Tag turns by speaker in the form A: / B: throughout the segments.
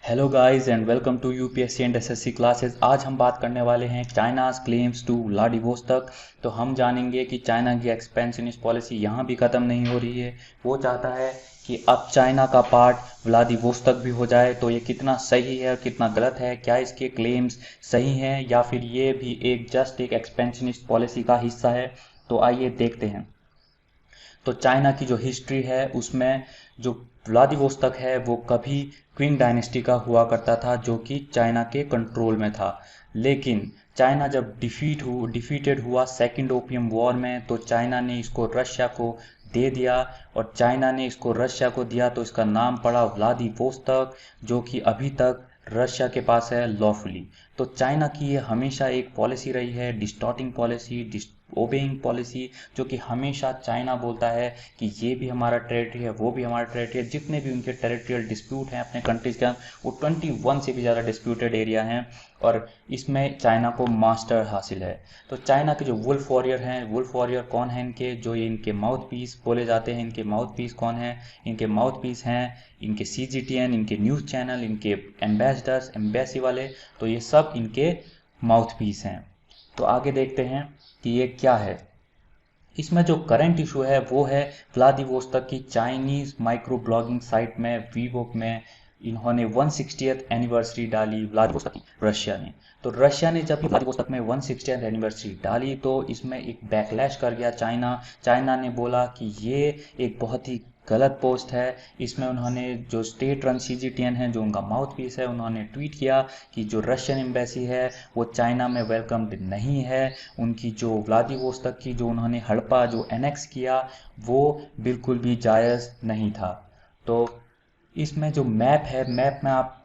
A: Hello guys and welcome to UPSC and SSC classes. आज हम बात करने वाले हैं चाइनाज क्लेम्स टू व्लादिवोस्तोक। तो हम जानेंगे कि चाइना की एक्सपेंशनिस्ट पॉलिसी यहाँ भी ख़त्म नहीं हो रही है। वो चाहता है कि अब चाइना का पार्ट व्लादिवोस्तोक भी हो जाए। तो ये कितना सही है और कितना गलत है, क्या इसके क्लेम्स सही हैं या फिर ये भी एक जस्ट एक एक्सपेंशनिस्ट पॉलिसी का हिस्सा है। तो आइए देखते हैं। तो चाइना की जो हिस्ट्री है उसमें जो व्लादिवोस्तोक है वो कभी क्विंग डायनेस्टी का हुआ करता था, जो कि चाइना के कंट्रोल में था। लेकिन चाइना जब डिफीटेड हुआ सेकेंड ओपियम वॉर में, तो चाइना ने इसको रशिया को दे दिया। और चाइना ने इसको रशिया को दिया तो इसका नाम पड़ा व्लादिवोस्तोक, जो कि अभी तक रशिया के पास है लॉफुली। तो चाइना की ये हमेशा एक पॉलिसी रही है, डिस्टॉर्टिंग पॉलिसी, ओबेइंग पॉलिसी, जो कि हमेशा चाइना बोलता है कि ये भी हमारा टेरिटरी है, वो भी हमारा टेरिटरी है। जितने भी उनके टेरिटरियल डिस्प्यूट हैं अपने कंट्रीज के वो 21 से भी ज़्यादा डिस्प्यूटेड एरिया हैं और इसमें चाइना को मास्टर हासिल है। तो चाइना के जो वुल्फ वॉरियर हैं, वुल्फ वॉरियर कौन है इनके, जो ये इनके माउथ पीस बोले जाते हैं। इनके माउथ पीस कौन है? इनके माउथ पीस हैं इनके CGTN, इनके न्यूज़ चैनल, इनके एम्बेसडर्स, एम्बेसी वाले। तो ये सब इनके माउथ पीस हैं। तो आगे देखते हैं कि ये क्या है। इसमें जो करंट इशू है वो है व्लादिवोस्तोक की चाइनीज माइक्रो ब्लॉगिंग साइट में वीवोक में इन्होंने 160th एनिवर्सरी डाली व्लादिवोस्तोक की, रशिया ने। तो रशिया ने जब व्लादिवोस्तोक में 160th एनिवर्सरी डाली तो इसमें एक बैकलैश कर गया चाइना। चाइना ने बोला कि ये एक बहुत ही गलत पोस्ट है। इसमें उन्होंने जो स्टेट रन CGTN है, जो उनका माउथ पीस है, उन्होंने ट्वीट किया कि जो रशियन एम्बेसी है वो चाइना में वेलकम्ड नहीं है। उनकी जो व्लादिवोस्तोक की जो उन्होंने हड़पा जो एनेक्स किया वो बिल्कुल भी जायज़ नहीं था। तो इसमें जो मैप है, मैप में आप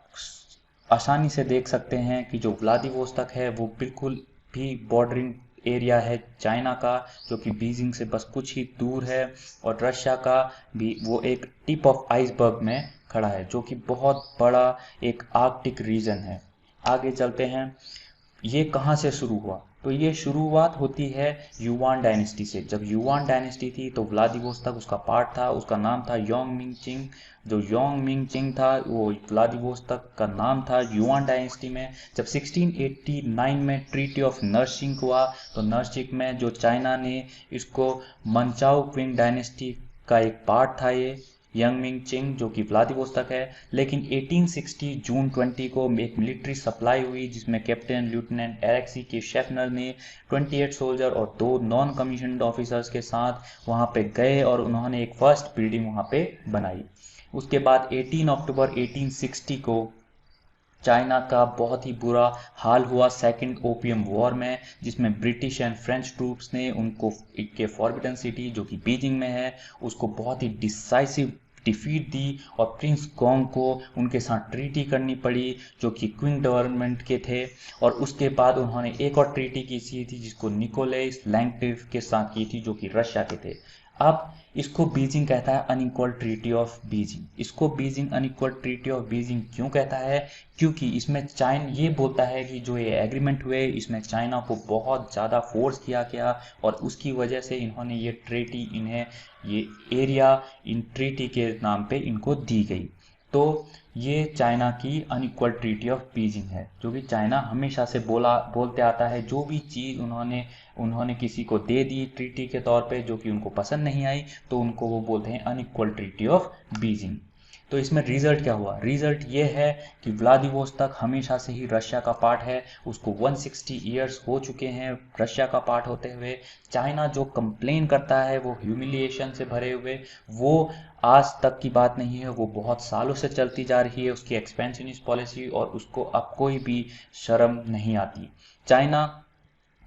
A: आसानी से देख सकते हैं कि जो व्लादिवोस्तोक है वो बिल्कुल भी बॉर्डरिंग एरिया है चाइना का, जो कि बीजिंग से बस कुछ ही दूर है। और रशिया का भी वो एक टिप ऑफ आइसबर्ग में खड़ा है, जो कि बहुत बड़ा एक आर्कटिक रीजन है। आगे चलते हैं, ये कहाँ से शुरू हुआ? तो ये शुरुआत होती है युआन डायनेस्टी से। जब युआन डायनेस्टी थी तो व्लादिवोस्तोक उसका पार्ट था, उसका नाम था योंगमिंग। जो योंगमिंग था वो व्लादिवोस्तोक का नाम था युआन डायनेस्टी में। जब 1689 में ट्रीटी ऑफ नर्सिंग हुआ तो नर्सिंग में जो चाइना ने इसको मंचाओ क्विंग डायनेस्टी का एक पार्ट था ये यंगमिंग, जो कि व्लादिवोस्तोक है। लेकिन 1860 जून 20 को एक मिलिट्री सप्लाई हुई जिसमें कैप्टन लेफ्टिनेंट एरेक्सी के शेफनर ने 28 सोल्जर और 2 नॉन कमीशन्ड ऑफिसर्स के साथ वहां पे गए और उन्होंने एक फर्स्ट बिल्डिंग वहां पे बनाई। उसके बाद 18 अक्टूबर 1860 को चाइना का बहुत ही बुरा हाल हुआ सेकेंड ओपियम वॉर में, जिसमें ब्रिटिश एंड फ्रेंच ट्रूप्स ने उनको के फॉरबिडन सिटी जो कि बीजिंग में है उसको बहुत ही डिसाइसिव डिफीट दी और प्रिंस गोंग को उनके साथ ट्रीटी करनी पड़ी, जो कि क्विंग गवर्नमेंट के थे। और उसके बाद उन्होंने एक और ट्रीटी की थी जिसको निकोलस लैंगटिव के साथ की थी, जो कि रशिया के थे। अब इसको बीजिंग कहता है अनइक्वल ट्रीटी ऑफ बीजिंग। इसको Beijing unequal treaty of Beijing क्यों कहता है? क्योंकि इसमें चाइना ये बोलता है कि जो ये एग्रीमेंट हुए इसमें चाइना को बहुत ज़्यादा फोर्स किया गया और उसकी वजह से इन्होंने ये ट्रीटी इन्हें ये एरिया इन ट्रीटी के नाम पे इनको दी गई। तो ये चाइना की अनइक्वल ट्रीटी ऑफ बीजिंग है, जो कि चाइना हमेशा से बोलते आता है। जो भी चीज़ उन्होंने उन्होंने किसी को दे दी ट्रीटी के तौर पे जो कि उनको पसंद नहीं आई, तो उनको वो बोलते हैं अनइक्वल ट्रीटी ऑफ बीजिंग। तो इसमें रिजल्ट क्या हुआ? रिजल्ट ये है कि व्लादिवोस्तोक हमेशा से ही रशिया का पार्ट है। उसको 160 ईयर्स हो चुके हैं रशिया का पार्ट होते हुए। चाइना जो कंप्लेन करता है वो ह्यूमिलिएशन से भरे हुए, वो आज तक की बात नहीं है, वो बहुत सालों से चलती जा रही है उसकी एक्सपेंशनिस्ट पॉलिसी, और उसको अब कोई भी शर्म नहीं आती। चाइना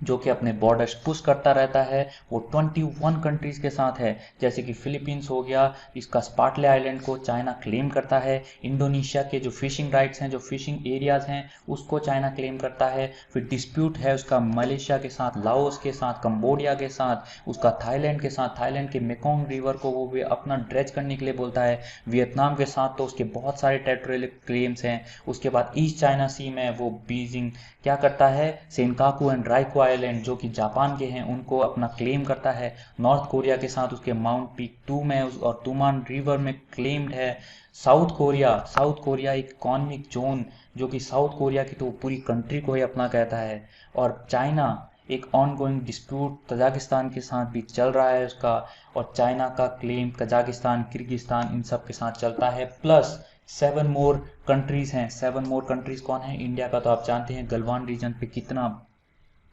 A: जो कि अपने बॉर्डर्स पुश करता रहता है, वो 21 कंट्रीज के साथ है, जैसे कि फिलीपींस हो गया, इसका स्पार्टले आइलैंड को चाइना क्लेम करता है। इंडोनेशिया के जो फिशिंग राइट्स हैं, जो फिशिंग एरियाज हैं, उसको चाइना क्लेम करता है। फिर डिस्प्यूट है उसका मलेशिया के साथ, लाओस के साथ, कंबोडिया के साथ, उसका थाईलैंड के साथ, थाईलैंड के मेकोंग रिवर को वो भी अपना ड्रेज करने के लिए बोलता है। वियतनाम के साथ तो उसके बहुत सारे टेरिटोरियल क्लेम्स हैं। उसके बाद ईस्ट चाइना सी में वो बीजिंग क्या करता है, सेनकाकू एंड राइको आइलैंड जो कि जापान के हैं उनको अपना क्लेम करता है। नॉर्थ कोरिया के साथ उसके माउंट पीक 2 में और तुमान रिवर में क्लेम्ड है। साउथ कोरिया एक इकोनॉमिक जोन जो कि साउथ कोरिया की तो पूरी कंट्री को ही अपना कहता है। और चाइना एक ऑनगोइंग डिस्प्यूट तजाकिस्तान के साथ भी चल रहा है उसका, और चाइना का क्लेम कजाकिस्तान, किर्गिस्तान इन सब के साथ चलता है। प्लस 7 मोर कंट्रीज हैं। 7 मोर कंट्रीज कौन है? इंडिया का तो आप जानते हैं गलवान रीजन पे कितना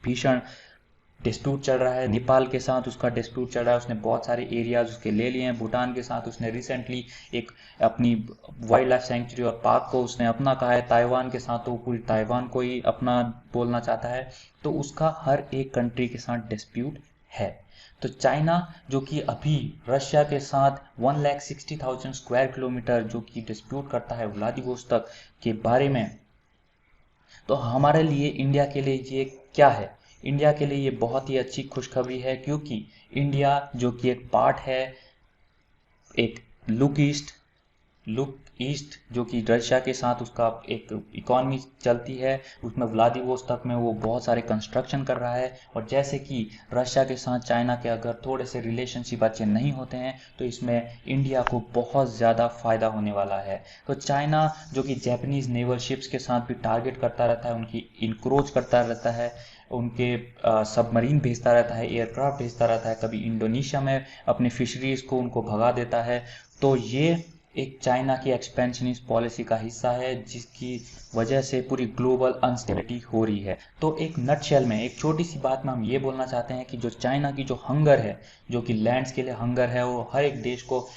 A: भीषण डिस्प्यूट चल रहा है। नेपाल के साथ उसका डिस्प्यूट चल रहा है, उसने बहुत सारे एरियाज उसके ले लिए हैं। भूटान के साथ उसने रिसेंटली एक अपनी वाइल्ड लाइफ सेंचुरी और पार्क को उसने अपना कहा है। ताइवान के साथ तो पूरी ताइवान को ही अपना बोलना चाहता है। तो उसका हर एक कंट्री के साथ डिस्प्यूट है। तो चाइना जो कि अभी रशिया के साथ 1,60,000 स्क्वायर किलोमीटर जो कि डिस्प्यूट करता है व्लादिवोस्तोक के बारे में, तो हमारे लिए, इंडिया के लिए ये क्या है? इंडिया के लिए ये बहुत ही अच्छी खुशखबरी है, क्योंकि इंडिया जो कि एक पार्ट है एक लुक ईस्ट जो कि रशिया के साथ उसका एक इकोनॉमी चलती है, उसमें व्लादिवोस्तोक में वो बहुत सारे कंस्ट्रक्शन कर रहा है। और जैसे कि रशिया के साथ चाइना के अगर थोड़े से रिलेशनशिप अच्छे नहीं होते हैं तो इसमें इंडिया को बहुत ज़्यादा फ़ायदा होने वाला है। तो चाइना जो कि जापानीज़ नेवल शिप्स के साथ भी टारगेट करता रहता है, उनकी इंक्रोच करता रहता है, उनके सबमरीन भेजता रहता है, एयरक्राफ्ट भेजता रहता है, कभी इंडोनेशिया में अपनी फिशरीज़ को उनको भगा देता है। तो ये एक चाइना की एक्सपेंशनिस्ट पॉलिसी का हिस्सा है जिसकी वजह से पूरी ग्लोबल अनस्टेबिलिटी हो रही है। तो एक नटशेल में, एक छोटी सी बात में हम ये बोलना चाहते हैं कि जो चाइना की जो हंगर है, जो कि लैंड्स के लिए हंगर है, वो हर एक देश को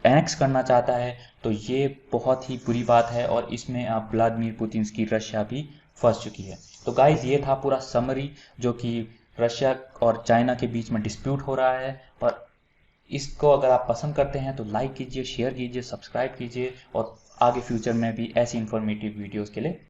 A: एनेक्स करना चाहता है, तो ये बहुत ही बुरी बात है। और इसमें अब व्लादिमीर पुतिन की रशिया भी फंस चुकी है। तो गाइज ये था पूरा समरी जो कि रशिया और चाइना के बीच में डिस्प्यूट हो रहा है। और इसको अगर आप पसंद करते हैं तो लाइक कीजिए, शेयर कीजिए, सब्सक्राइब कीजिए और आगे फ्यूचर में भी ऐसी इंफॉर्मेटिव वीडियोस के लिए